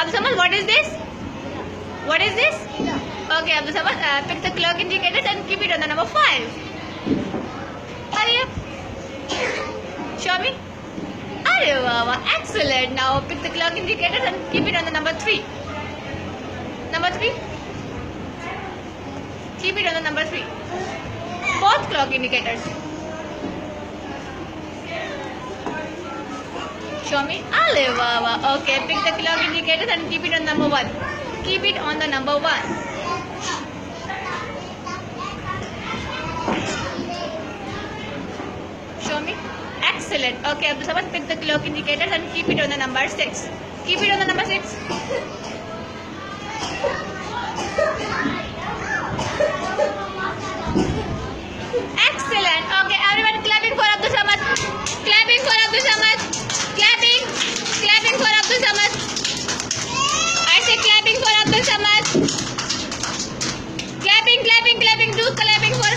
Abdul Samad, what is this? What is this? Okay, Abdul Samad, pick the clock indicators and keep it on the number 5. Hurry up. Show me. Arey Baba, excellent. Now pick the clock indicators and keep it on the number 3. Number 3. Keep it on the number 3. Both clock indicators. Show me. Arey Baba. Okay, pick the clock indicators and keep it on number 1. Keep it on the number 1. Show me. Excellent. Okay, Abdul Samad, pick the clock indicators and keep it on the number 6. Keep it on the number 6. Excellent. Okay, everyone clapping for Abdul Samad. Clapping for Abdul Samad. Clapping. Clapping for Abdul Samad. I say clapping for Abdul Samad. Clapping, clapping, clapping. Do clapping for